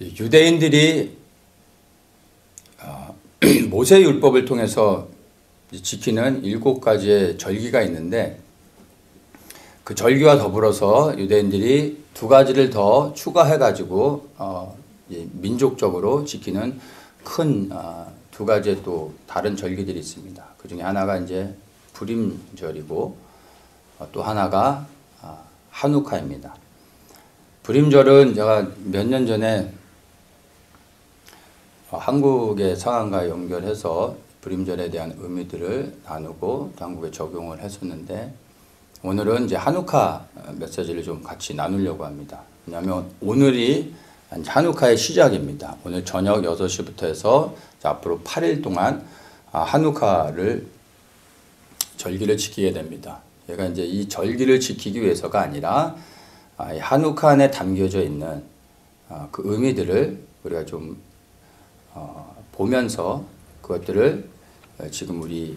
유대인들이 모세 율법을 통해서 지키는 7가지의 절기가 있는데, 그 절기와 더불어서 유대인들이 2가지를 더 추가해 가지고 민족적으로 지키는 큰 2가지의 또 다른 절기들이 있습니다. 그 중에 하나가 이제 부림절이고 또 하나가 한우카입니다. 부림절은 제가 몇 년 전에 한국의 상황과 연결해서 부림절에 대한 의미들을 나누고 또 한국에 적용을 했었는데, 오늘은 이제 한우카 메시지를 좀 같이 나누려고 합니다. 왜냐하면 오늘이 한우카의 시작입니다. 오늘 저녁 6시부터 해서 앞으로 8일 동안 한우카를 절기를 지키게 됩니다. 얘가 이제 이 절기를 지키기 위해서가 아니라 한우카 안에 담겨져 있는 그 의미들을 우리가 좀 보면서 그것들을 지금 우리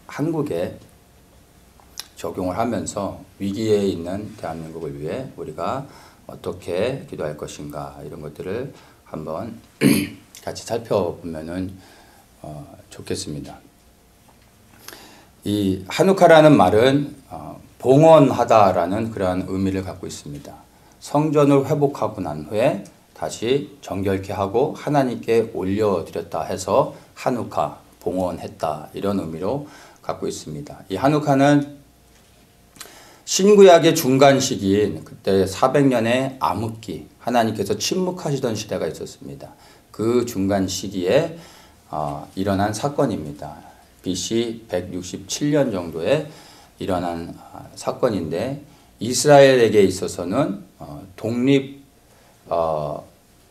한국에 적용을 하면서 위기에 있는 대한민국을 위해 우리가 어떻게 기도할 것인가, 이런 것들을 한번 같이 살펴보면은 좋겠습니다. 이 한우카라는 말은 봉헌하다라는 그러한 의미를 갖고 있습니다. 성전을 회복하고 난 후에 다시 정결케 하고 하나님께 올려드렸다 해서 한우카, 봉헌했다, 이런 의미로 갖고 있습니다. 이 한우카는 신구약의 중간 시기인 그때 400년의 암흑기, 하나님께서 침묵하시던 시대가 있었습니다. 그 중간 시기에 일어난 사건입니다. BC 167년 정도에 일어난 사건인데, 이스라엘에게 있어서는 독립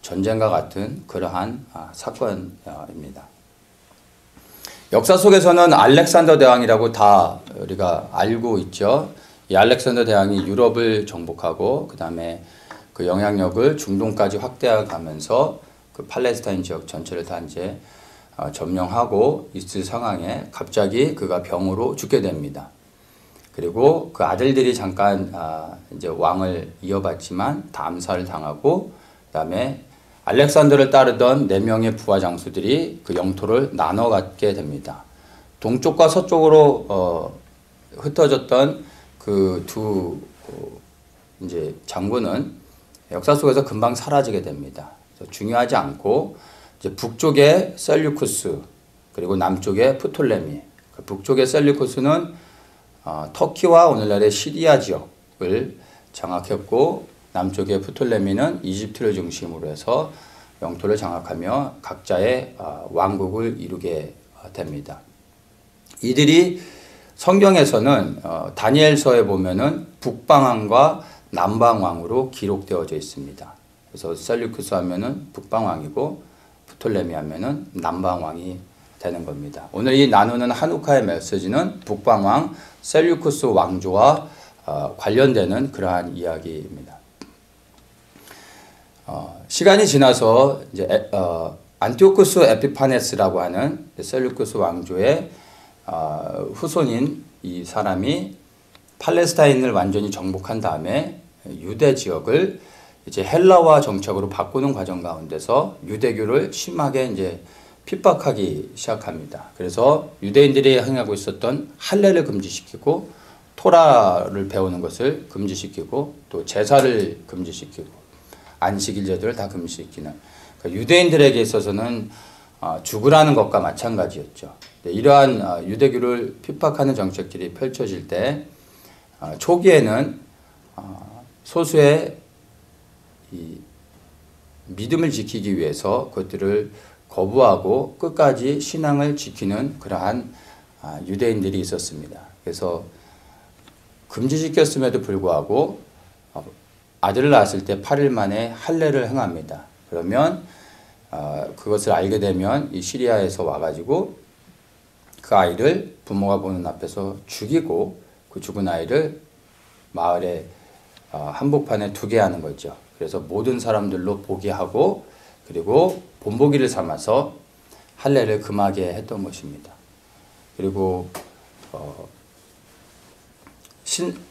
전쟁과 같은 그러한 사건입니다. 역사 속에서는 알렉산더 대왕이라고 다 우리가 알고 있죠. 이 알렉산더 대왕이 유럽을 정복하고 그 다음에 그 영향력을 중동까지 확대해 가면서 그 팔레스타인 지역 전체를 다 이제 점령하고 있을 상황에 갑자기 그가 병으로 죽게 됩니다. 그리고 그 아들들이 잠깐 이제 왕을 이어받지만 다 암살을 당하고, 그다음에 알렉산더를 따르던 4명의 부하 장수들이 그 영토를 나눠 갖게 됩니다. 동쪽과 서쪽으로 흩어졌던 그 두 이제 장군은 역사 속에서 금방 사라지게 됩니다. 그래서 중요하지 않고 이제 북쪽에 셀류쿠스, 그리고 남쪽에 프톨레미. 그 북쪽의 셀류쿠스는 터키와 오늘날의 시리아 지역을 장악했고, 남쪽의 프톨레미는 이집트를 중심으로 해서 영토를 장악하며 각자의 왕국을 이루게 됩니다. 이들이 성경에서는 다니엘서에 보면은 북방왕과 남방왕으로 기록되어져 있습니다. 그래서 셀류쿠스 하면은 북방왕이고 프톨레미 하면은 남방왕이 되는 겁니다. 오늘 이 나누는 한우카의 메시지는 북방왕 셀류쿠스 왕조와 관련되는 그러한 이야기입니다. 시간이 지나서 이제 안티오쿠스 에피파네스라고 하는 셀류쿠스 왕조의 후손인 이 사람이 팔레스타인을 완전히 정복한 다음에 유대 지역을 이제 헬라화 정착으로 바꾸는 과정 가운데서 유대교를 심하게 이제 핍박하기 시작합니다. 그래서 유대인들이 행하고 있었던 할례를 금지시키고, 토라를 배우는 것을 금지시키고, 또 제사를 금지시키고, 안식일 제도를 다 금지시키는, 그러니까 유대인들에게 있어서는 죽으라는 것과 마찬가지였죠. 이러한 유대교를 핍박하는 정책들이 펼쳐질 때 초기에는 소수의 이 믿음을 지키기 위해서 그것들을 거부하고 끝까지 신앙을 지키는 그러한 유대인들이 있었습니다. 그래서 금지시켰음에도 불구하고 아들을 낳았을 때 8일 만에 할례를 행합니다. 그러면 그것을 알게 되면 이 시리아에서 와가지고 그 아이를 부모가 보는 앞에서 죽이고, 그 죽은 아이를 마을의 한복판에 두게 하는 거죠. 그래서 모든 사람들로 보게 하고, 그리고 본보기를 삼아서 할례를 금하게 했던 것입니다. 그리고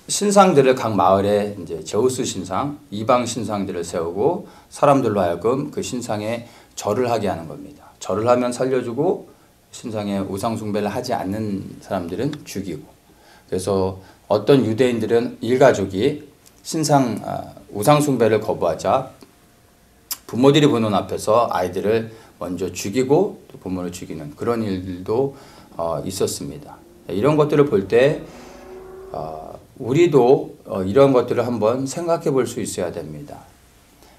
신상들을 각 마을에 이제 제우스 신상, 이방 신상들을 세우고 사람들로 하여금 그 신상에 절을 하게 하는 겁니다. 절을 하면 살려주고 신상에 우상 숭배를 하지 않는 사람들은 죽이고. 그래서 어떤 유대인들은 일가족이 우상 숭배를 거부하자 부모들이 보는 앞에서 아이들을 먼저 죽이고 또 부모를 죽이는 그런 일들도 있었습니다. 이런 것들을 볼 때 우리도 이런 것들을 한번 생각해 볼 수 있어야 됩니다.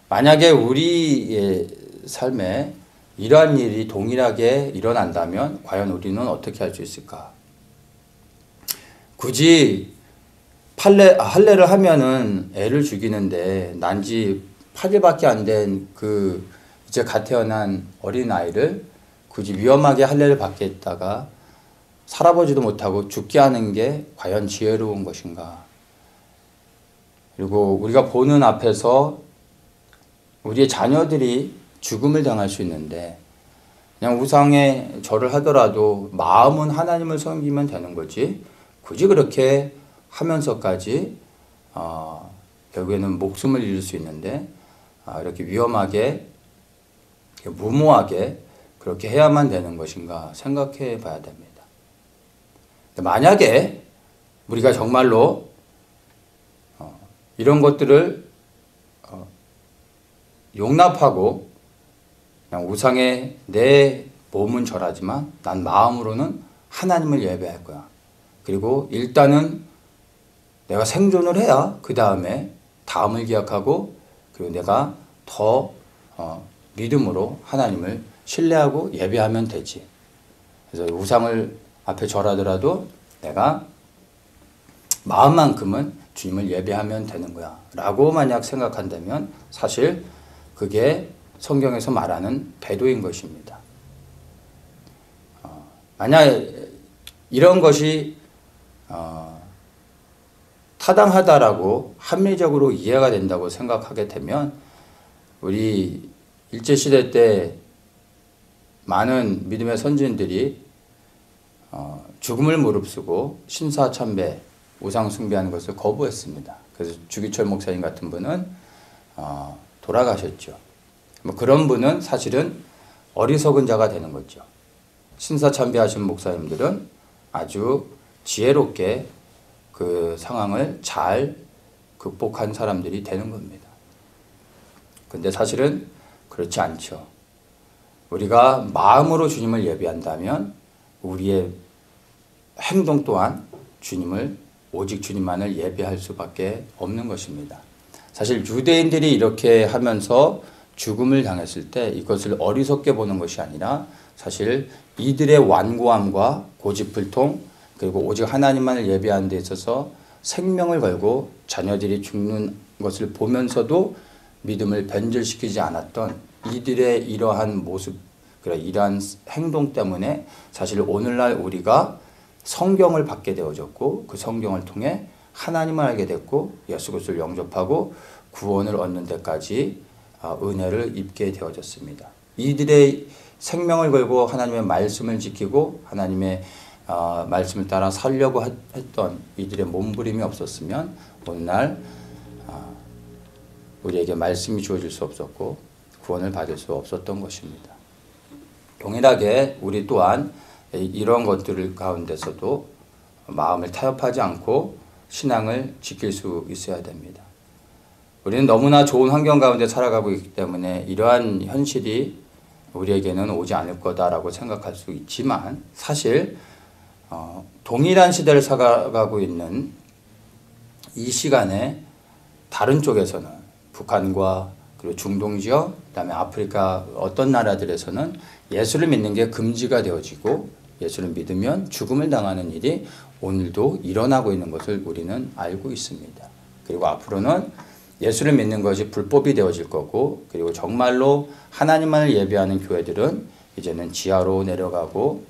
만약에 우리의 삶에 이러한 일이 동일하게 일어난다면 과연 우리는 어떻게 할 수 있을까? 굳이 할례를 하면은 애를 죽이는데 난지 8일밖에 안 된 이제 갓 태어난 어린 아이를 굳이 위험하게 할례를 받겠다가 살아보지도 못하고 죽게 하는 게 과연 지혜로운 것인가? 그리고 우리가 보는 앞에서 우리의 자녀들이 죽음을 당할 수 있는데 그냥 우상에 절을 하더라도 마음은 하나님을 섬기면 되는 거지 굳이 그렇게 하면서까지 결국에는 목숨을 잃을 수 있는데 이렇게 위험하게 무모하게 그렇게 해야만 되는 것인가 생각해 봐야 됩니다. 만약에 우리가 정말로 이런 것들을 용납하고 그냥 우상에 내 몸은 절하지만 난 마음으로는 하나님을 예배할 거야. 그리고 일단은 내가 생존을 해야 그 다음에 다음을 기약하고 그리고 내가 더 믿음으로 하나님을 신뢰하고 예배하면 되지. 그래서 우상을 앞에 절하더라도 내가 마음만큼은 주님을 예배하면 되는 거야 라고 만약 생각한다면 사실 그게 성경에서 말하는 배도인 것입니다. 만약 이런 것이 타당하다라고 합리적으로 이해가 된다고 생각하게 되면 우리 일제시대 때 많은 믿음의 선진들이 죽음을 무릅쓰고 신사참배, 우상 숭배하는 것을 거부했습니다. 그래서 주기철 목사님 같은 분은 돌아가셨죠. 뭐 그런 분은 사실은 어리석은 자가 되는 거죠. 신사참배하신 목사님들은 아주 지혜롭게 그 상황을 잘 극복한 사람들이 되는 겁니다. 근데 사실은 그렇지 않죠. 우리가 마음으로 주님을 예배한다면 우리의 행동 또한 오직 주님만을 예배할 수밖에 없는 것입니다. 사실 유대인들이 이렇게 하면서 죽음을 당했을 때 이것을 어리석게 보는 것이 아니라 사실 이들의 완고함과 고집불통 그리고 오직 하나님만을 예배하는 데 있어서 생명을 걸고 자녀들이 죽는 것을 보면서도 믿음을 변질시키지 않았던 이들의 이러한 모습, 이러한 행동 때문에 사실 오늘날 우리가 성경을 받게 되어졌고 그 성경을 통해 하나님을 알게 됐고 예수 그리스도를 영접하고 구원을 얻는 데까지 은혜를 입게 되어졌습니다. 이들의 생명을 걸고 하나님의 말씀을 지키고 하나님의 말씀을 따라 살려고 했던 이들의 몸부림이 없었으면 오늘날 우리에게 말씀이 주어질 수 없었고 구원을 받을 수 없었던 것입니다. 동일하게 우리 또한 이런 것들 가운데서도 마음을 타협하지 않고 신앙을 지킬 수 있어야 됩니다. 우리는 너무나 좋은 환경 가운데 살아가고 있기 때문에 이러한 현실이 우리에게는 오지 않을 거다라고 생각할 수 있지만 사실 동일한 시대를 살아가고 있는 이 시간에 다른 쪽에서는 북한과 그리고 중동 지역, 그다음에 아프리카 어떤 나라들에서는 예수를 믿는 게 금지가 되어지고 예수를 믿으면 죽음을 당하는 일이 오늘도 일어나고 있는 것을 우리는 알고 있습니다. 그리고 앞으로는 예수를 믿는 것이 불법이 되어질 거고 그리고 정말로 하나님만을 예배하는 교회들은 이제는 지하로 내려가고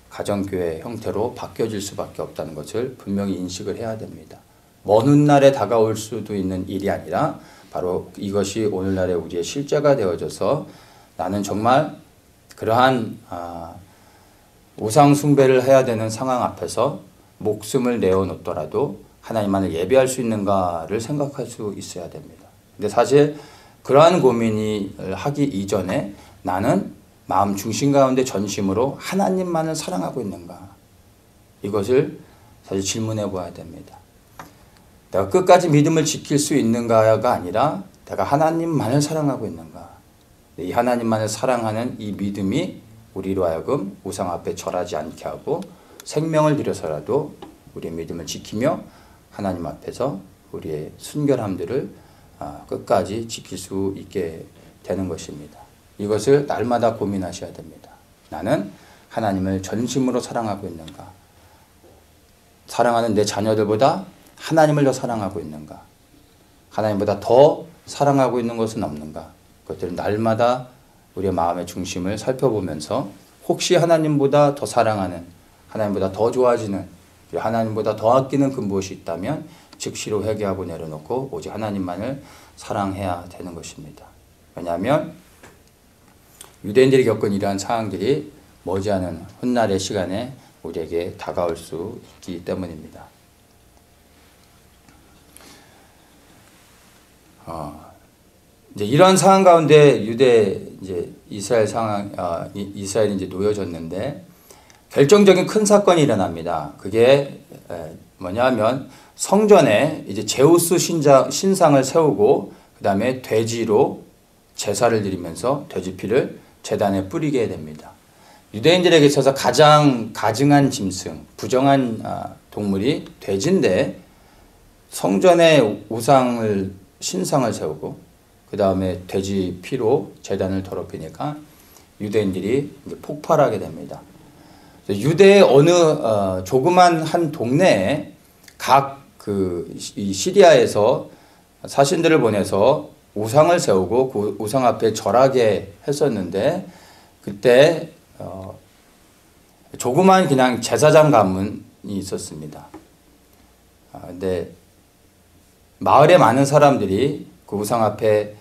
가정교회 형태로 바뀌어질 수밖에 없다는 것을 분명히 인식을 해야 됩니다. 먼 훗날에 다가올 수도 있는 일이 아니라 바로 이것이 오늘날의 우리의 실제가 되어져서 나는 정말 그러한 우상 숭배를 해야 되는 상황 앞에서 목숨을 내어놓더라도 하나님만을 예배할 수 있는가를 생각할 수 있어야 됩니다. 근데 사실 그러한 고민을 하기 이전에 나는 마음 중심 가운데 전심으로 하나님만을 사랑하고 있는가? 이것을 사실 질문해 보아야 됩니다. 내가 끝까지 믿음을 지킬 수 있는가가 아니라 내가 하나님만을 사랑하고 있는가? 이 하나님만을 사랑하는 이 믿음이 우리로 하여금 우상 앞에 절하지 않게 하고 생명을 들여서라도 우리의 믿음을 지키며 하나님 앞에서 우리의 순결함들을 끝까지 지킬 수 있게 되는 것입니다. 이것을 날마다 고민하셔야 됩니다. 나는 하나님을 전심으로 사랑하고 있는가? 사랑하는 내 자녀들보다 하나님을 더 사랑하고 있는가? 하나님보다 더 사랑하고 있는 것은 없는가? 그것들을 날마다 우리의 마음의 중심을 살펴보면서 혹시 하나님보다 더 사랑하는, 하나님보다 더 좋아지는, 하나님보다 더 아끼는 그 무엇이 있다면 즉시로 회개하고 내려놓고 오직 하나님만을 사랑해야 되는 것입니다. 왜냐하면 유대인들이 겪은 이러한 상황들이 머지않은 훗날의 시간에 우리에게 다가올 수 있기 때문입니다. 이제 이러한 상황 가운데 이스라엘이 이제 놓여졌는데 결정적인 큰 사건이 일어납니다. 그게 뭐냐면 성전에 이제 제우스 신상을 세우고 그 다음에 돼지로 제사를 드리면서 돼지 피를 제단에 뿌리게 됩니다. 유대인들에게 있어서 가장 가증한 짐승, 부정한 동물이 돼지인데 성전에 신상을 세우고 그 다음에 돼지 피로 제단을 더럽히니까 유대인들이 이제 폭발하게 됩니다. 유대의 어느 조그만 한 동네에 이 시리아에서 사신들을 보내서 우상을 세우고 그 우상 앞에 절하게 했었는데 그때 조그만 그냥 제사장 가문이 있었습니다. 근데 마을에 많은 사람들이 그 우상 앞에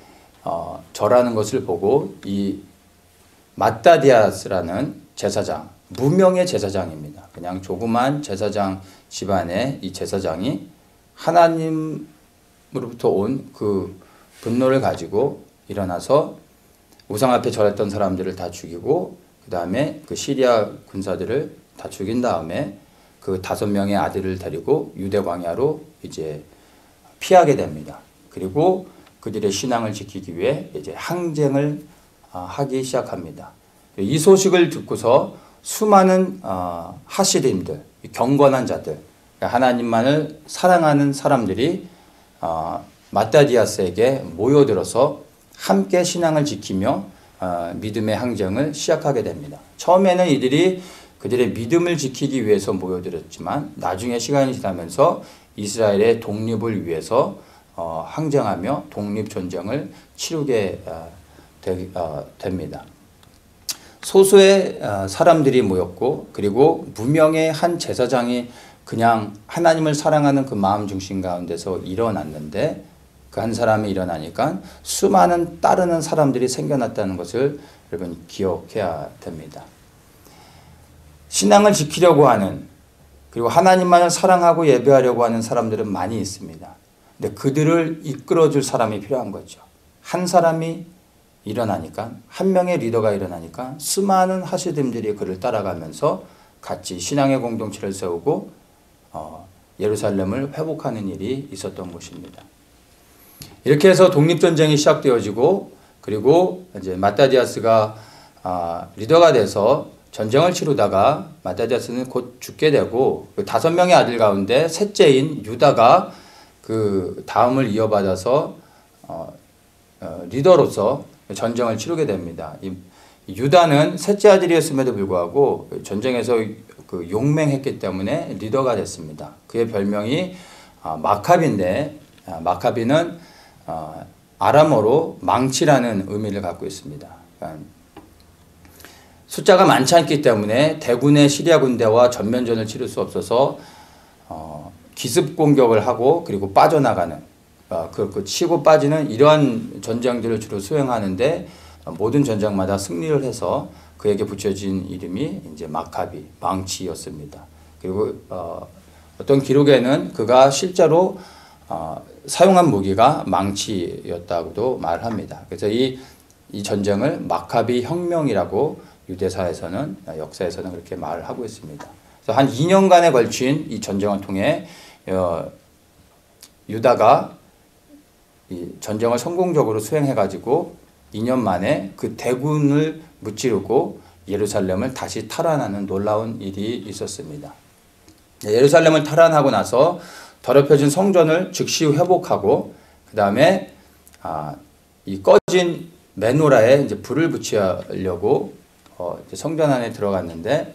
절하는 것을 보고 이 마따디아스라는 제사장, 무명의 제사장입니다. 그냥 조그만 제사장 집안의 이 제사장이 하나님으로부터 온 그 분노를 가지고 일어나서 우상 앞에 절했던 사람들을 다 죽이고 그 다음에 그 시리아 군사들을 다 죽인 다음에 그 5명의 아들을 데리고 유대 광야로 이제 피하게 됩니다. 그리고 그들의 신앙을 지키기 위해 이제 항쟁을 하기 시작합니다. 이 소식을 듣고서 수많은 하시림들, 경건한 자들, 하나님만을 사랑하는 사람들이 마따디아스에게 모여들어서 함께 신앙을 지키며 믿음의 항쟁을 시작하게 됩니다. 처음에는 이들이 그들의 믿음을 지키기 위해서 모여들었지만 나중에 시간이 지나면서 이스라엘의 독립을 위해서 항쟁하며 독립전쟁을 치르게 됩니다. 소수의 사람들이 모였고 그리고 무명의 한 제사장이 그냥 하나님을 사랑하는 그 마음 중심 가운데서 일어났는데 그 한 사람이 일어나니까 수많은 따르는 사람들이 생겨났다는 것을 여러분 기억해야 됩니다. 신앙을 지키려고 하는 그리고 하나님만을 사랑하고 예배하려고 하는 사람들은 많이 있습니다. 근데 그들을 이끌어줄 사람이 필요한 거죠. 한 사람이 일어나니까 한 명의 리더가 일어나니까 수많은 하시림들이 그를 따라가면서 같이 신앙의 공동체를 세우고 예루살렘을 회복하는 일이 있었던 것입니다. 이렇게 해서 독립전쟁이 시작되어지고 그리고 이제 마따디아스가 리더가 돼서 전쟁을 치르다가 마따디아스는 곧 죽게 되고 그 5명의 아들 가운데 셋째인 유다가 그 다음을 이어받아서 리더로서 전쟁을 치르게 됩니다. 이 유다는 셋째 아들이었음에도 불구하고 전쟁에서 그 용맹했기 때문에 리더가 됐습니다. 그의 별명이 마카비인데 마카비는 아람어로 망치라는 의미를 갖고 있습니다. 그러니까 숫자가 많지 않기 때문에 대군의 시리아 군대와 전면전을 치를 수 없어서 기습 공격을 하고 그리고 빠져나가는 그 치고 빠지는 이러한 전쟁들을 주로 수행하는데 모든 전쟁마다 승리를 해서 그에게 붙여진 이름이 이제 마카비, 망치였습니다. 그리고 어떤 기록에는 그가 실제로 사용한 무기가 망치였다고도 말합니다. 그래서 이 전쟁을 마카비 혁명이라고 유대사에서는 역사에서는 그렇게 말을 하고 있습니다. 그래서 한 2년간에 걸친 이 전쟁을 통해 유다가 이 전쟁을 성공적으로 수행해가지고 2년 만에 그 대군을 무찌르고 예루살렘을 다시 탈환하는 놀라운 일이 있었습니다. 예루살렘을 탈환하고 나서 더럽혀진 성전을 즉시 회복하고 그 다음에 이 꺼진 메노라에 이제 불을 붙이려고 이제 성전 안에 들어갔는데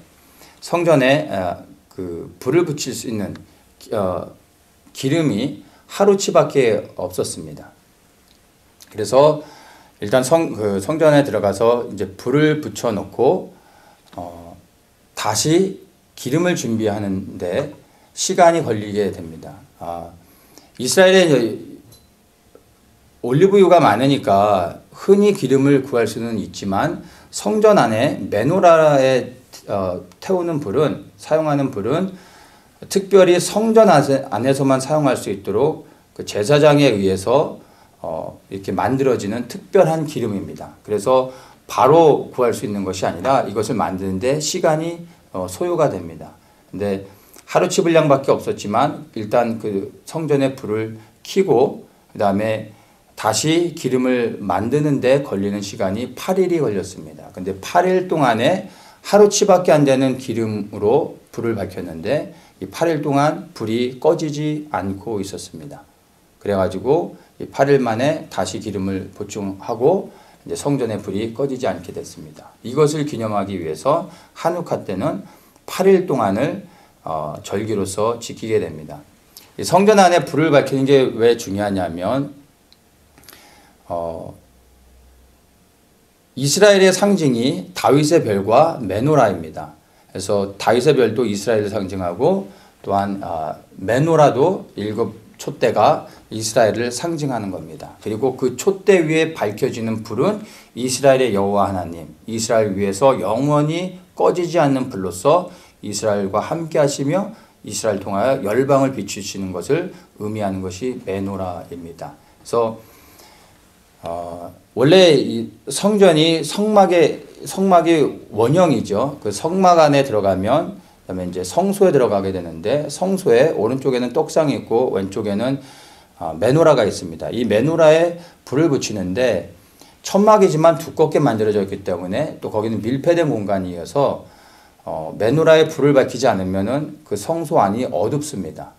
성전에 그 불을 붙일 수 있는 기름이 하루치밖에 없었습니다. 그래서 일단 성전에 들어가서 이제 불을 붙여놓고 다시 기름을 준비하는데 시간이 걸리게 됩니다. 이스라엘에 올리브유가 많으니까 흔히 기름을 구할 수는 있지만 성전 안에 메노라에 태우는 불은 사용하는 불은 특별히 성전 안에서만 사용할 수 있도록 그 제사장에 의해서 이렇게 만들어지는 특별한 기름입니다. 그래서 바로 구할 수 있는 것이 아니라 이것을 만드는데 시간이 소요가 됩니다. 근데 하루치 분량밖에 없었지만 일단 그 성전에 불을 켜고 그 다음에 다시 기름을 만드는데 걸리는 시간이 8일이 걸렸습니다. 근데 8일 동안에 하루치밖에 안 되는 기름으로 불을 밝혔는데 이 8일 동안 불이 꺼지지 않고 있었습니다. 그래가지고 이 8일 만에 다시 기름을 보충하고 이제 성전의 불이 꺼지지 않게 됐습니다. 이것을 기념하기 위해서 하누카 때는 8일 동안을 절기로서 지키게 됩니다. 이 성전 안에 불을 밝히는 게 왜 중요하냐면 이스라엘의 상징이 다윗의 별과 메노라입니다. 그래서 다윗의 별도 이스라엘을 상징하고 또한 메노라도 7 촛대가 이스라엘을 상징하는 겁니다. 그리고 그 촛대 위에 밝혀지는 불은 이스라엘의 여호와 하나님, 이스라엘 위에서 영원히 꺼지지 않는 불로서 이스라엘과 함께 하시며 이스라엘 통하여 열방을 비추시는 것을 의미하는 것이 메노라입니다. 그래서 원래 이 성전이 성막의 원형이죠. 그 성막 안에 들어가면 그다음에 이제 성소에 들어가게 되는데 성소에 오른쪽에는 떡상이 있고 왼쪽에는 메노라가 있습니다. 이 메노라에 불을 붙이는데 천막이지만 두껍게 만들어져 있기 때문에 또 거기는 밀폐된 공간이어서 메노라에 불을 밝히지 않으면은 그 성소 안이 어둡습니다.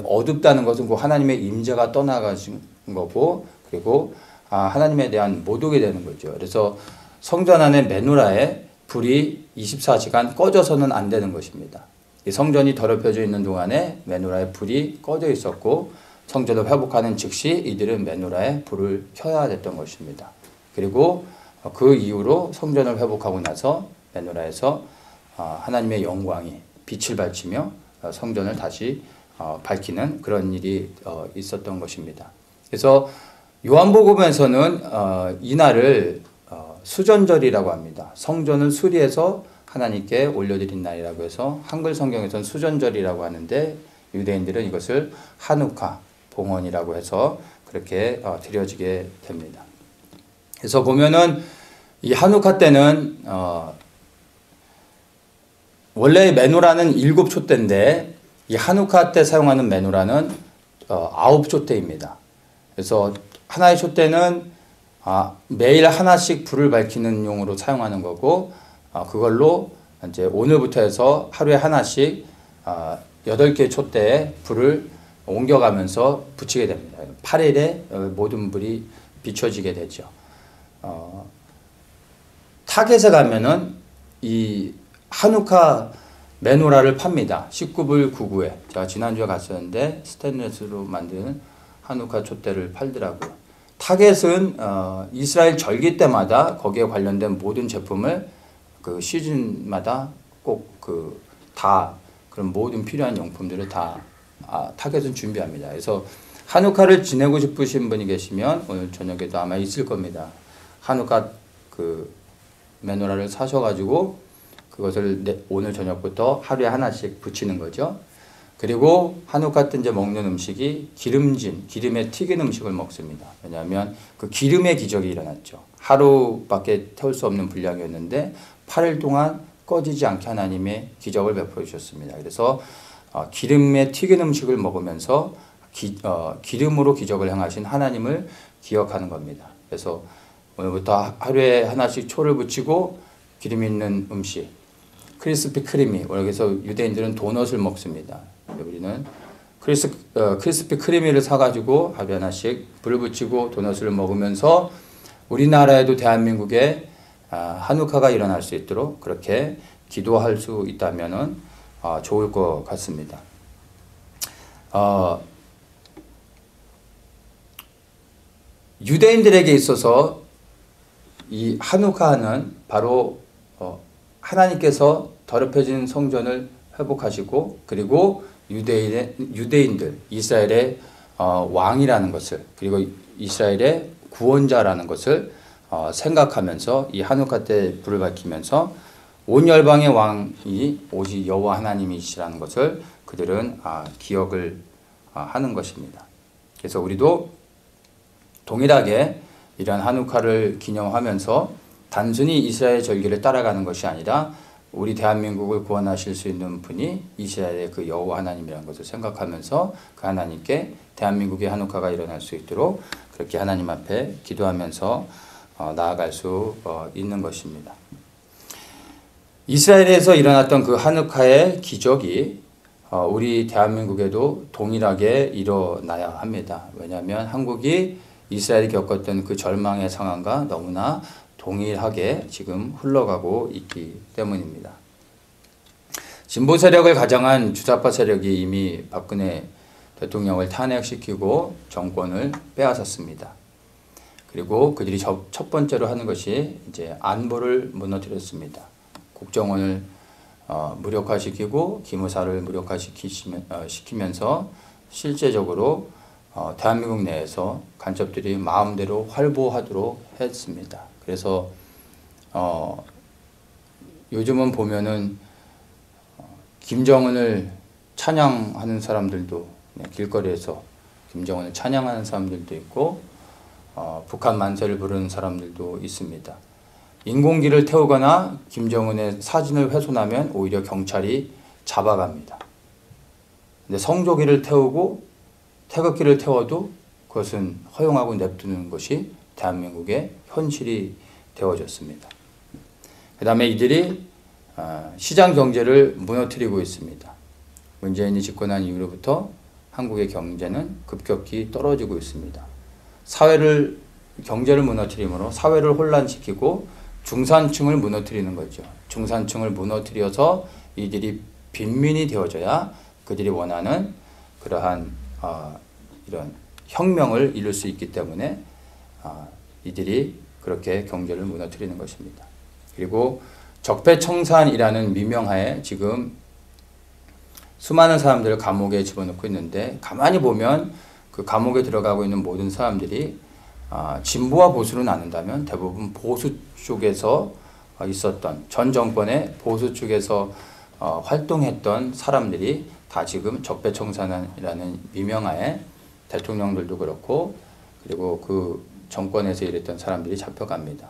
어둡다는 것은 그 하나님의 임재가 떠나가신 거고 그리고 하나님에 대한 모독이 되는 거죠. 그래서 성전 안에 메노라에 불이 24시간 꺼져서는 안 되는 것입니다. 이 성전이 더럽혀져 있는 동안에 메노라에 불이 꺼져 있었고 성전을 회복하는 즉시 이들은 메노라에 불을 켜야 됐던 것입니다. 그리고 그 이후로 성전을 회복하고 나서 메노라에서 하나님의 영광이 빛을 발치며 성전을 다시 밝히는 그런 일이 있었던 것입니다. 그래서 요한복음에서는 이날을 수전절이라고 합니다. 성전을 수리해서 하나님께 올려드린 날이라고 해서 한글 성경에서는 수전절이라고 하는데 유대인들은 이것을 하누카 봉헌이라고 해서 그렇게 드려지게 됩니다. 그래서 보면은 이 하누카 때는 원래 메노라는 7 촛대인데 이 하누카 때 사용하는 메노라는 9 촛대입니다. 그래서 하나의 촛대는 매일 하나씩 불을 밝히는 용으로 사용하는 거고 그걸로 이제 오늘부터 해서 하루에 하나씩 8개 촛대에 불을 옮겨가면서 붙이게 됩니다. 8일에 모든 불이 비춰지게 되죠. 타겟에 가면은 이 하누카 메노라를 팝니다. 19불 99에. 제가 지난주에 갔었는데 스테인레스로 만든 하누카 촛대를 팔더라고요. 타겟은 이스라엘 절기 때마다 거기에 관련된 모든 제품을 그 시즌마다 꼭 다 그런 모든 필요한 용품들을 다 타겟은 준비합니다. 그래서 하누카를 지내고 싶으신 분이 계시면 오늘 저녁에도 아마 있을 겁니다. 하누카 그 메노라를 사셔가지고 그것을 오늘 저녁부터 하루에 하나씩 붙이는 거죠. 그리고 한우카 때 이제 먹는 음식이 기름진, 기름에 튀긴 음식을 먹습니다. 왜냐하면 그 기름의 기적이 일어났죠. 하루밖에 태울 수 없는 분량이었는데 8일 동안 꺼지지 않게 하나님의 기적을 베풀어 주셨습니다. 그래서 기름에 튀긴 음식을 먹으면서 기름으로 기적을 행하신 하나님을 기억하는 겁니다. 그래서 오늘부터 하루에 하나씩 초를 붙이고 기름 있는 음식, 크리스피 크리미, 그래서 유대인들은 도넛을 먹습니다. 우리는 크리스피 크리미를 사가지고 하루에 하나씩 불을 붙이고 도넛을 먹으면서 우리나라에도 대한민국에 한우카가 일어날 수 있도록 그렇게 기도할 수 있다면 좋을 것 같습니다. 유대인들에게 있어서 이 한우카는 바로 하나님께서 더럽혀진 성전을 회복하시고 그리고 유대인들 이스라엘의 왕이라는 것을 그리고 이스라엘의 구원자라는 것을 생각하면서 이 한우카 때 불을 밝히면서 온 열방의 왕이 오직 여호와 하나님이시라는 것을 그들은 기억을 하는 것입니다. 그래서 우리도 동일하게 이러한 한우카를 기념하면서 단순히 이스라엘 절기를 따라가는 것이 아니라 우리 대한민국을 구원하실 수 있는 분이 이스라엘의 그 여호와 하나님이라는 것을 생각하면서 그 하나님께 대한민국의 한우카가 일어날 수 있도록 그렇게 하나님 앞에 기도하면서 나아갈 수 있는 것입니다. 이스라엘에서 일어났던 그 한우카의 기적이 우리 대한민국에도 동일하게 일어나야 합니다. 왜냐하면 한국이 이스라엘이 겪었던 그 절망의 상황과 너무나 동일하게 지금 흘러가고 있기 때문입니다. 진보 세력을 가장한 주사파 세력이 이미 박근혜 대통령을 탄핵시키고 정권을 빼앗았습니다. 그리고 그들이 첫 번째로 하는 것이 이제 안보를 무너뜨렸습니다. 국정원을 무력화시키고 기무사를 무력화시키면서 실제적으로 대한민국 내에서 간첩들이 마음대로 활보하도록 했습니다. 그래서 요즘은 보면은 김정은을 찬양하는 사람들도 길거리에서 김정은을 찬양하는 사람들도 있고 북한 만세를 부르는 사람들도 있습니다. 인공기를 태우거나 김정은의 사진을 훼손하면 오히려 경찰이 잡아갑니다. 근데 성조기를 태우고 태극기를 태워도 그것은 허용하고 냅두는 것이 대한민국의 현실이 되어졌습니다. 그 다음에 이들이 시장 경제를 무너뜨리고 있습니다. 문재인이 집권한 이후로부터 한국의 경제는 급격히 떨어지고 있습니다. 경제를 무너뜨림으로 사회를 혼란시키고 중산층을 무너뜨리는 거죠. 중산층을 무너뜨려서 이들이 빈민이 되어져야 그들이 원하는 그러한 이런 혁명을 이룰 수 있기 때문에 이들이 그렇게 경제를 무너뜨리는 것입니다. 그리고 적폐청산이라는 미명하에 지금 수많은 사람들을 감옥에 집어넣고 있는데 가만히 보면 그 감옥에 들어가고 있는 모든 사람들이 진보와 보수로 나눈다면 대부분 보수 쪽에서 있었던 전 정권의 보수 쪽에서 활동했던 사람들이 다 지금 적폐청산이라는 미명하에 대통령들도 그렇고 그리고 그 정권에서 일했던 사람들이 잡혀갑니다.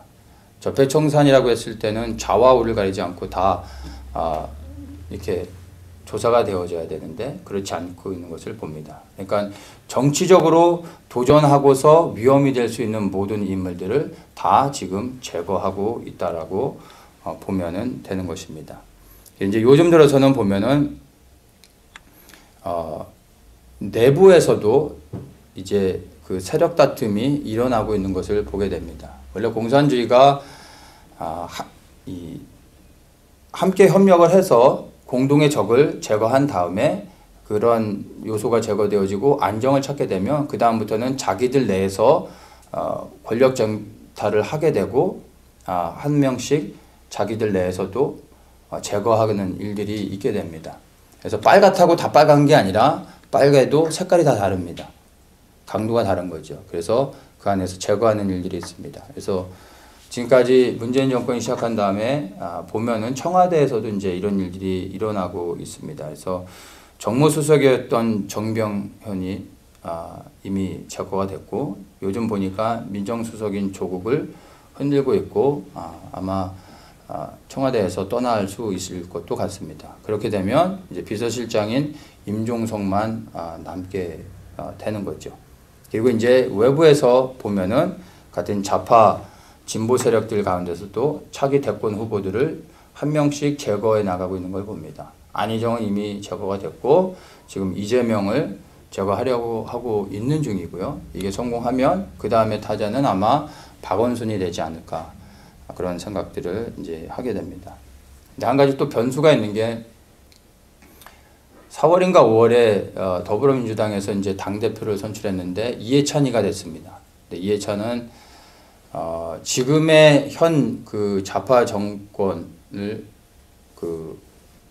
적폐청산이라고 했을 때는 좌와 우를 가리지 않고 다 이렇게 조사가 되어져야 되는데 그렇지 않고 있는 것을 봅니다. 그러니까 정치적으로 도전하고서 위험이 될 수 있는 모든 인물들을 다 지금 제거하고 있다라고 보면은 되는 것입니다. 이제 요즘 들어서는 보면은 내부에서도 이제 그 세력 다툼이 일어나고 있는 것을 보게 됩니다. 원래 공산주의가 함께 협력을 해서 공동의 적을 제거한 다음에 그런 요소가 제거되어지고 안정을 찾게 되면 그 다음부터는 자기들 내에서 권력 쟁탈을 하게 되고 한 명씩 자기들 내에서도 제거하는 일들이 있게 됩니다. 그래서 빨갛다고 다 빨간 게 아니라 빨개도 색깔이 다 다릅니다. 강도가 다른 거죠. 그래서 그 안에서 제거하는 일들이 있습니다. 그래서 지금까지 문재인 정권이 시작한 다음에 보면은 청와대에서도 이제 이런 일들이 일어나고 있습니다. 그래서 정무수석이었던 정병현이 이미 제거가 됐고 요즘 보니까 민정수석인 조국을 흔들고 있고 아마 청와대에서 떠날 수 있을 것도 같습니다. 그렇게 되면 이제 비서실장인 임종석만 남게 되는 거죠. 그리고 이제 외부에서 보면은 같은 좌파 진보 세력들 가운데서도 차기 대권 후보들을 한 명씩 제거해 나가고 있는 걸 봅니다. 안희정은 이미 제거가 됐고 지금 이재명을 제거하려고 하고 있는 중이고요. 이게 성공하면 그 다음에 타자는 아마 박원순이 되지 않을까 그런 생각들을 이제 하게 됩니다. 근데 한 가지 또 변수가 있는 게 4월인가 5월에 더불어민주당에서 이제 당대표를 선출했는데 이해찬이가 됐습니다. 근데 이해찬은 지금의 현 그 좌파 정권을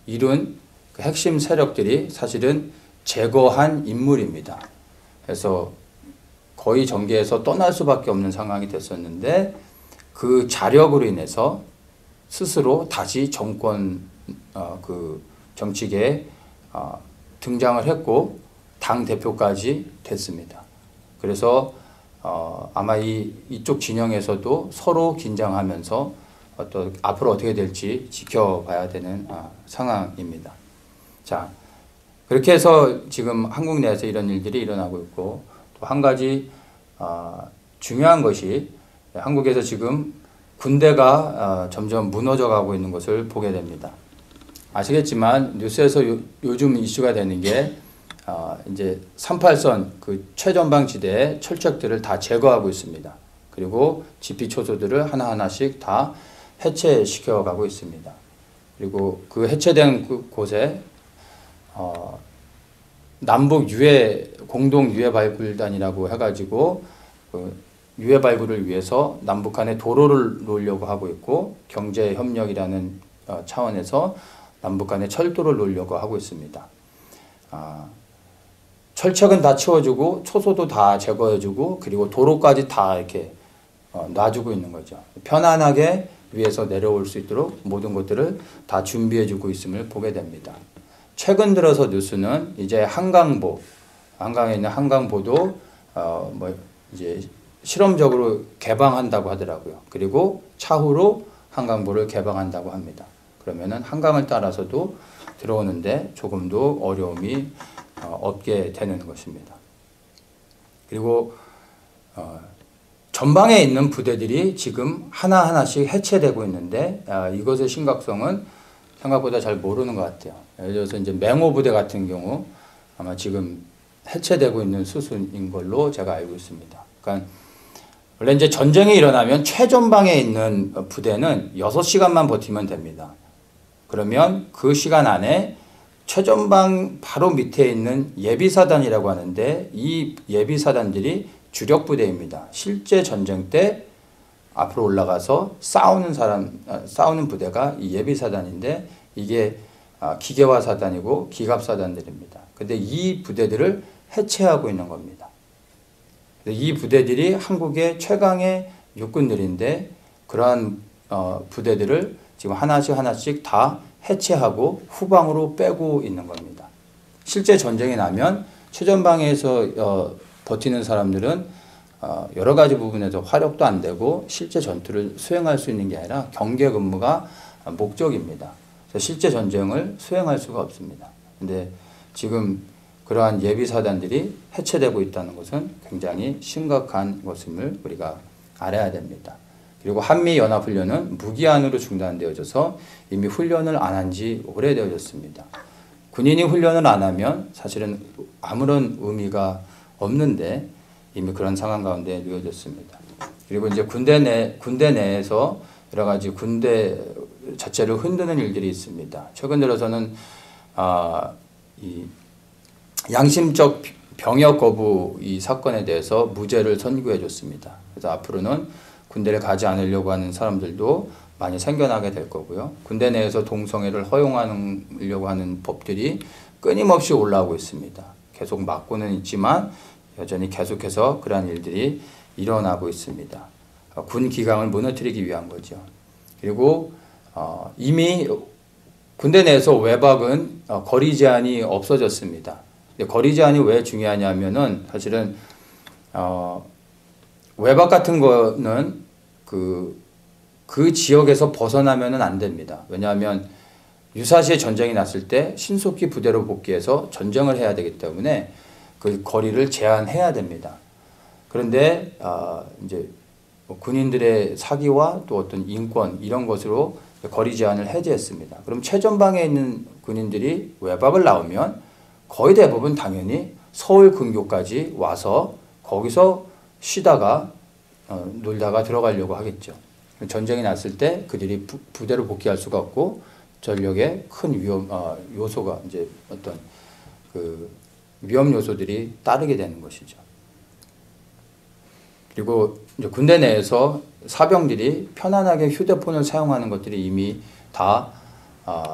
이룬 그 핵심 세력들이 사실은 제거한 인물입니다. 그래서 거의 정계에서 떠날 수밖에 없는 상황이 됐었는데 그 자력으로 인해서 스스로 다시 정권 그 정치계에 등장을 했고 당 대표까지 됐습니다. 그래서 아마 이쪽 진영에서도 서로 긴장하면서 또 앞으로 어떻게 될지 지켜봐야 되는 상황입니다. 자, 그렇게 해서 지금 한국 내에서 이런 일들이 일어나고 있고 또 한 가지 중요한 것이 한국에서 지금 군대가 점점 무너져 가고 있는 것을 보게 됩니다. 아시겠지만 뉴스에서 요즘 이슈가 되는 게 이제 38선 그 최전방지대의 철책들을 다 제거하고 있습니다. 그리고 지피초소들을 하나하나씩 다 해체시켜 가고 있습니다. 그리고 그 해체된 곳에 남북 공동 유해 발굴단이라고 해가지고 그 유해 발굴을 위해서 남북 간에 도로를 놓으려고 하고 있고 경제 협력이라는 차원에서 남북 간에 철도를 놓으려고 하고 있습니다. 철책은 다 치워주고 초소도 다 제거해주고 그리고 도로까지 다 이렇게 놔주고 있는 거죠. 편안하게 위에서 내려올 수 있도록 모든 것들을 다 준비해주고 있음을 보게 됩니다. 최근 들어서 뉴스는 이제 한강에 있는 한강보도 이제 실험적으로 개방한다고 하더라고요. 그리고 차후로 한강보를 개방한다고 합니다. 그러면은 한강을 따라서도 들어오는데 조금도 어려움이 없게 되는 것입니다. 그리고 전방에 있는 부대들이 지금 하나하나씩 해체되고 있는데 이것의 심각성은 생각보다 잘 모르는 것 같아요. 예를 들어서 이제 맹호 부대 같은 경우 아마 지금 해체되고 있는 수순인 걸로 제가 알고 있습니다. 그러니까 원래 이제 전쟁이 일어나면 최전방에 있는 부대는 6시간만 버티면 됩니다. 그러면 그 시간 안에 최전방 바로 밑에 있는 예비사단이라고 하는데 이 예비사단들이 주력 부대입니다. 실제 전쟁 때 앞으로 올라가서 싸우는 부대가 이 예비사단인데 이게 기계화 사단이고 기갑사단들입니다. 근데 이 부대들을 해체하고 있는 겁니다. 이 부대들이 한국의 최강의 육군들인데 그러한 부대들을 지금 하나씩 다 해체하고 후방으로 빼고 있는 겁니다. 실제 전쟁이 나면 최전방에서 버티는 사람들은 여러 가지 부분에서 화력도 안 되고 실제 전투를 수행할 수 있는 게 아니라 경계 근무가 목적입니다. 그래서 실제 전쟁을 수행할 수가 없습니다. 근데 지금 그러한 예비사단들이 해체되고 있다는 것은 굉장히 심각한 것임을 우리가 알아야 됩니다. 그리고 한미연합훈련은 무기한으로 중단되어져서 이미 훈련을 안 한 지 오래되어졌습니다. 군인이 훈련을 안 하면 사실은 아무런 의미가 없는데 이미 그런 상황 가운데 놓여졌습니다. 그리고 이제 군대 내에서 여러 가지 군대 자체를 흔드는 일들이 있습니다. 최근 들어서는 이 양심적 병역 거부 이 사건에 대해서 무죄를 선고해 줬습니다. 그래서 앞으로는 군대를 가지 않으려고 하는 사람들도 많이 생겨나게 될 거고요. 군대 내에서 동성애를 허용하려고 하는 법들이 끊임없이 올라오고 있습니다. 계속 막고는 있지만 여전히 계속해서 그러한 일들이 일어나고 있습니다. 군 기강을 무너뜨리기 위한 거죠. 그리고 이미 군대 내에서 외박은 거리 제한이 없어졌습니다. 거리 제한이 왜 중요하냐면은 사실은 외박 같은 거는 그 지역에서 벗어나면은 안 됩니다. 왜냐하면 유사시에 전쟁이 났을 때 신속히 부대로 복귀해서 전쟁을 해야 되기 때문에 그 거리를 제한해야 됩니다. 그런데 이제 군인들의 사기와 또 어떤 인권 이런 것으로 거리 제한을 해제했습니다. 그럼 최전방에 있는 군인들이 외박을 나오면 거의 대부분 당연히 서울 근교까지 와서 거기서 쉬다가 놀다가 들어가려고 하겠죠. 전쟁이 났을 때 그들이 부대로 복귀할 수가 없고 전력의 큰 요소가 이제 어떤 그 위험 요소들이 따르게 되는 것이죠. 그리고 이제 군대 내에서 사병들이 편안하게 휴대폰을 사용하는 것들이 이미 다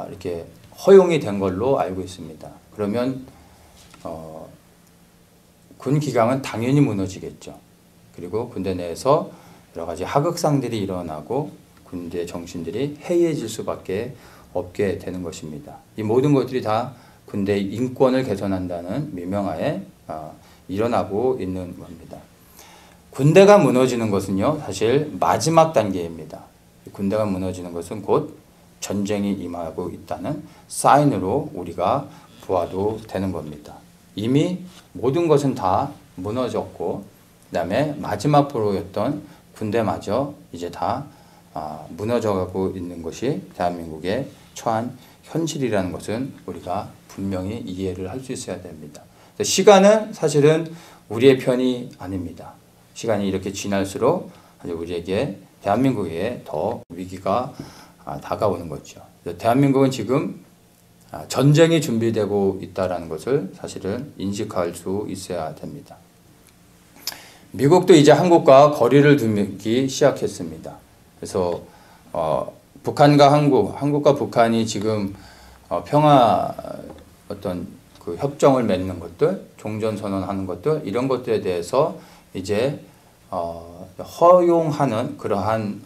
이렇게 허용이 된 걸로 알고 있습니다. 그러면 군 기강은 당연히 무너지겠죠. 그리고 군대 내에서 여러 가지 하극상들이 일어나고 군대 정신들이 해이해질 수밖에 없게 되는 것입니다. 이 모든 것들이 다 군대의 인권을 개선한다는 미명하에 일어나고 있는 겁니다. 군대가 무너지는 것은요, 사실 마지막 단계입니다. 군대가 무너지는 것은 곧 전쟁이 임하고 있다는 사인으로 우리가 보아도 되는 겁니다. 이미 모든 것은 다 무너졌고, 그 다음에 마지막 보루였던 군대마저 이제 다 무너져가고 있는 것이 대한민국에 처한 현실이라는 것은 우리가 분명히 이해를 할 수 있어야 됩니다. 시간은 사실은 우리의 편이 아닙니다. 시간이 이렇게 지날수록 우리에게 대한민국에 더 위기가 다가오는 거죠. 대한민국은 지금 전쟁이 준비되고 있다는 것을 사실은 인식할 수 있어야 됩니다. 미국도 이제 한국과 거리를 두기 시작했습니다. 그래서 북한과 한국과 북한이 지금 평화 어떤 그 협정을 맺는 것들, 종전선언하는 것들 이런 것들에 대해서 이제 허용하는 그러한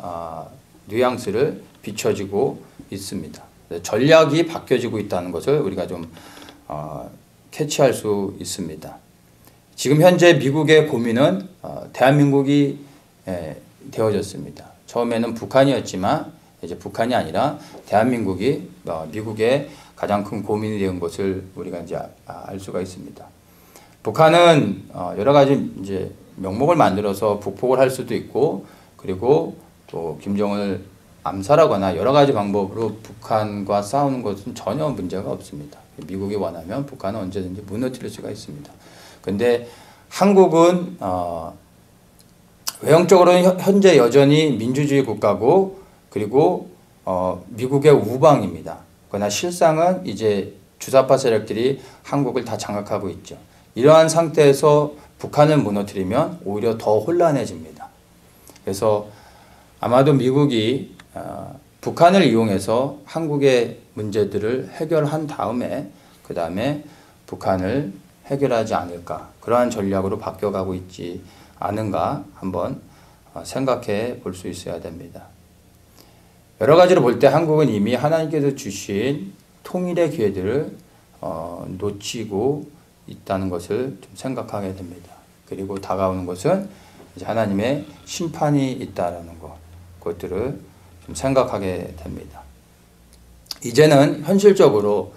뉘앙스를 비춰지고 있습니다. 전략이 바뀌어지고 있다는 것을 우리가 좀 캐치할 수 있습니다. 지금 현재 미국의 고민은 대한민국이 되어졌습니다. 처음에는 북한이었지만 이제 북한이 아니라 대한민국이 미국의 가장 큰 고민이 된 것을 우리가 이제 알 수가 있습니다. 북한은 여러 가지 이제 명목을 만들어서 북폭을 할 수도 있고, 그리고 또 김정은을 암살하거나 여러 가지 방법으로 북한과 싸우는 것은 전혀 문제가 없습니다. 미국이 원하면 북한은 언제든지 무너뜨릴 수가 있습니다. 그런데 한국은 외형적으로 현재 여전히 민주주의 국가고, 그리고 미국의 우방입니다. 그러나 실상은 이제 주사파 세력들이 한국을 다 장악하고 있죠. 이러한 상태에서 북한을 무너뜨리면 오히려 더 혼란해집니다. 그래서 아마도 미국이 북한을 이용해서 한국의 문제들을 해결한 다음에 그 다음에 북한을 해결하지 않을까, 그러한 전략으로 바뀌어가고 있지 않은가 한번 생각해 볼 수 있어야 됩니다. 여러 가지로 볼 때 한국은 이미 하나님께서 주신 통일의 기회들을 놓치고 있다는 것을 좀 생각하게 됩니다. 그리고 다가오는 것은 이제 하나님의 심판이 있다라는 것, 그것들을 좀 생각하게 됩니다. 이제는 현실적으로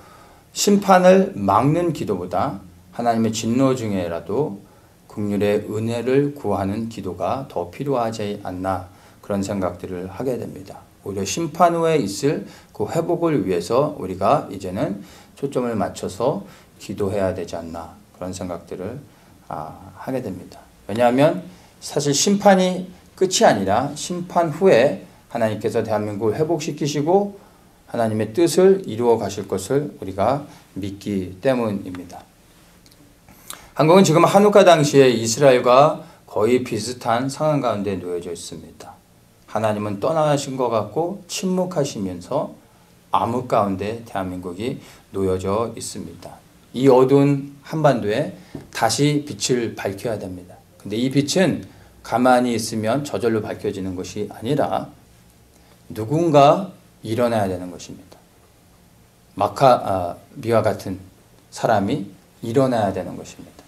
심판을 막는 기도보다 하나님의 진노 중에라도 긍휼의 은혜를 구하는 기도가 더 필요하지 않나, 그런 생각들을 하게 됩니다. 오히려 심판 후에 있을 그 회복을 위해서 우리가 이제는 초점을 맞춰서 기도해야 되지 않나, 그런 생각들을 하게 됩니다. 왜냐하면 사실 심판이 끝이 아니라 심판 후에 하나님께서 대한민국을 회복시키시고 하나님의 뜻을 이루어 가실 것을 우리가 믿기 때문입니다. 한국은 지금 한우카 당시에 이스라엘과 거의 비슷한 상황 가운데 놓여져 있습니다. 하나님은 떠나신 것 같고 침묵하시면서 암흑 가운데 대한민국이 놓여져 있습니다. 이 어두운 한반도에 다시 빛을 밝혀야 됩니다. 근데 이 빛은 가만히 있으면 저절로 밝혀지는 것이 아니라 누군가 일어나야 되는 것입니다. 마카비와 같은 사람이 일어나야 되는 것입니다.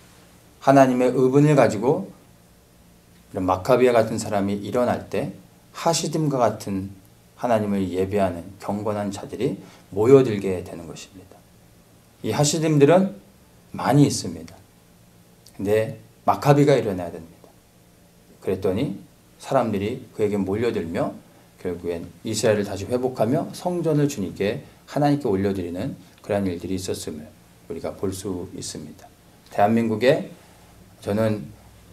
하나님의 의분을 가지고 이런 마카비와 같은 사람이 일어날 때 하시딤과 같은 하나님을 예배하는 경건한 자들이 모여들게 되는 것입니다. 이 하시딤들은 많이 있습니다. 근데 마카비가 일어나야 됩니다. 그랬더니 사람들이 그에게 몰려들며 결국엔 이스라엘을 다시 회복하며 성전을 주님께 하나님께 올려드리는 그러한 일들이 있었음을 우리가 볼 수 있습니다. 대한민국에 저는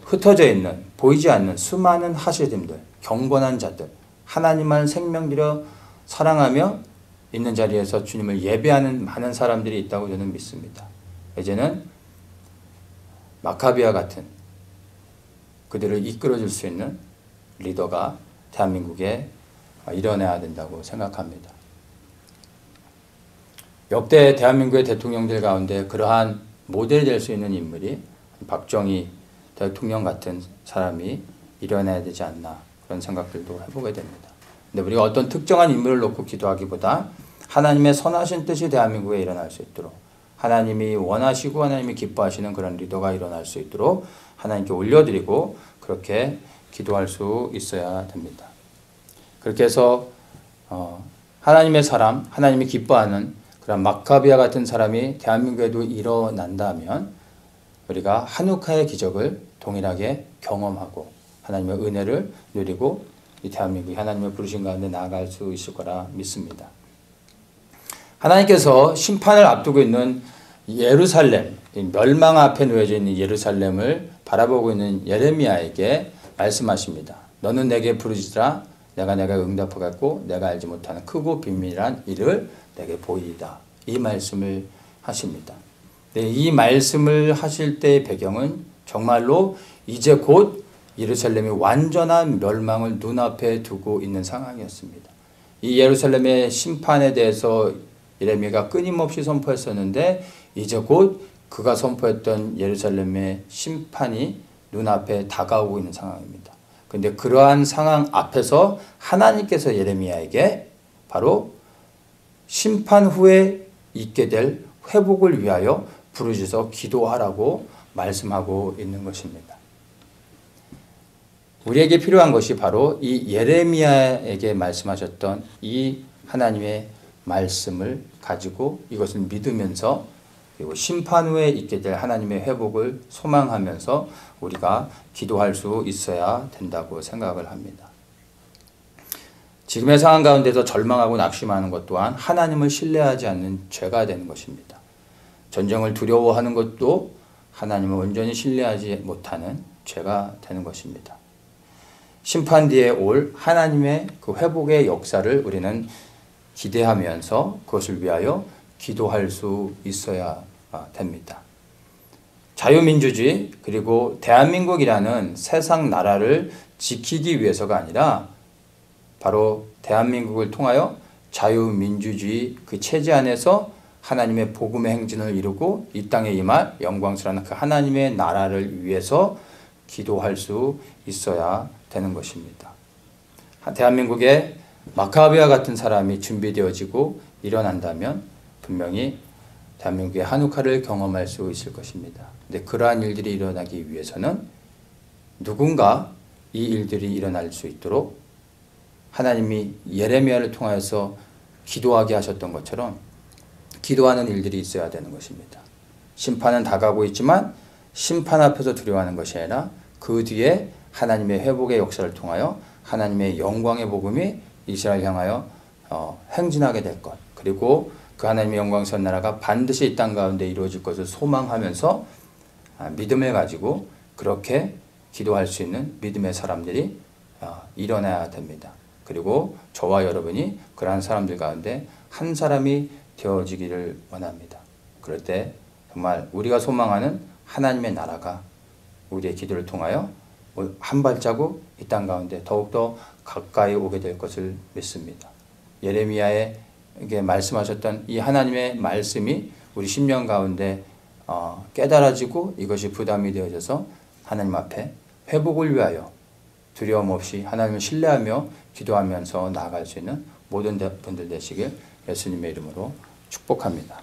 흩어져 있는 보이지 않는 수많은 하시딤들, 경건한 자들, 하나님만 생명들여 사랑하며 있는 자리에서 주님을 예배하는 많은 사람들이 있다고 저는 믿습니다. 이제는 마카비와 같은 그들을 이끌어줄 수 있는 리더가 대한민국에 일어나야 된다고 생각합니다. 역대 대한민국의 대통령들 가운데 그러한 모델이 될 수 있는 인물이 박정희 대통령 같은 사람이 일어나야 되지 않나 그런 생각들도 해보게 됩니다. 근데 우리가 어떤 특정한 인물을 놓고 기도하기보다 하나님의 선하신 뜻이 대한민국에 일어날 수 있도록 하나님이 원하시고 하나님이 기뻐하시는 그런 리더가 일어날 수 있도록 하나님께 올려드리고 그렇게 기도할 수 있어야 됩니다. 그렇게 해서 하나님의 사람, 하나님이 기뻐하는 그런 마카비아 같은 사람이 대한민국에도 일어난다면 우리가 한우카의 기적을 동일하게 경험하고 하나님의 은혜를 누리고 이 대한민국이 하나님의 부르신 가운데 나아갈 수 있을 거라 믿습니다. 하나님께서 심판을 앞두고 있는 예루살렘, 멸망 앞에 놓여져 있는 예루살렘을 바라보고 있는 예레미야에게 말씀하십니다. 너는 내게 부르짖으라. 내가 응답하겠고 내가 알지 못하는 크고 비밀한 일을 내게 보이리다. 이 말씀을 하십니다. 네, 이 말씀을 하실 때의 배경은 정말로 이제 곧 예루살렘이 완전한 멸망을 눈앞에 두고 있는 상황이었습니다. 이 예루살렘의 심판에 대해서 예레미야가 끊임없이 선포했었는데 이제 곧 그가 선포했던 예루살렘의 심판이 눈앞에 다가오고 있는 상황입니다. 그런데 그러한 상황 앞에서 하나님께서 예레미야에게 바로 심판 후에 있게 될 회복을 위하여 부르짖어 기도하라고 말씀하고 있는 것입니다. 우리에게 필요한 것이 바로 이 예레미야에게 말씀하셨던 이 하나님의 말씀을 가지고 이것을 믿으면서 그리고 심판 후에 있게 될 하나님의 회복을 소망하면서 우리가 기도할 수 있어야 된다고 생각을 합니다. 지금의 상황 가운데서 절망하고 낙심하는 것 또한 하나님을 신뢰하지 않는 죄가 되는 것입니다. 전쟁을 두려워하는 것도 하나님을 온전히 신뢰하지 못하는 죄가 되는 것입니다. 심판 뒤에 올 하나님의 그 회복의 역사를 우리는 기대하면서 그것을 위하여 기도할 수 있어야 됩니다. 자유민주주의 그리고 대한민국이라는 세상 나라를 지키기 위해서가 아니라 바로 대한민국을 통하여 자유민주주의 그 체제 안에서 하나님의 복음의 행진을 이루고 이 땅에 임할 영광스러운 그 하나님의 나라를 위해서 기도할 수 있어야 되는 것입니다. 대한민국에 마카비아 같은 사람이 준비되어지고 일어난다면 분명히 대한민국의 한우카를 경험할 수 있을 것입니다. 근데 그러한 일들이 일어나기 위해서는 누군가 이 일들이 일어날 수 있도록 하나님이 예레미야를 통하여서 기도하게 하셨던 것처럼 기도하는 일들이 있어야 되는 것입니다. 심판은 다가오고 있지만 심판 앞에서 두려워하는 것이 아니라 그 뒤에 하나님의 회복의 역사를 통하여 하나님의 영광의 복음이 이스라엘 향하여 행진하게 될 것, 그리고 그 하나님의 영광스러운 나라가 반드시 이 땅 가운데 이루어질 것을 소망하면서 믿음을 가지고 그렇게 기도할 수 있는 믿음의 사람들이 일어나야 됩니다. 그리고 저와 여러분이 그러한 사람들 가운데 한 사람이 되어지기를 원합니다. 그럴 때 정말 우리가 소망하는 하나님의 나라가 우리의 기도를 통하여 한 발자국 이 땅 가운데 더욱더 가까이 오게 될 것을 믿습니다. 예레미야에게 말씀하셨던 이 하나님의 말씀이 우리 심령 가운데 깨달아지고 이것이 부담이 되어져서 하나님 앞에 회복을 위하여 두려움 없이 하나님을 신뢰하며 기도하면서 나아갈 수 있는 모든 분들 되시길 예수님의 이름으로 축복합니다.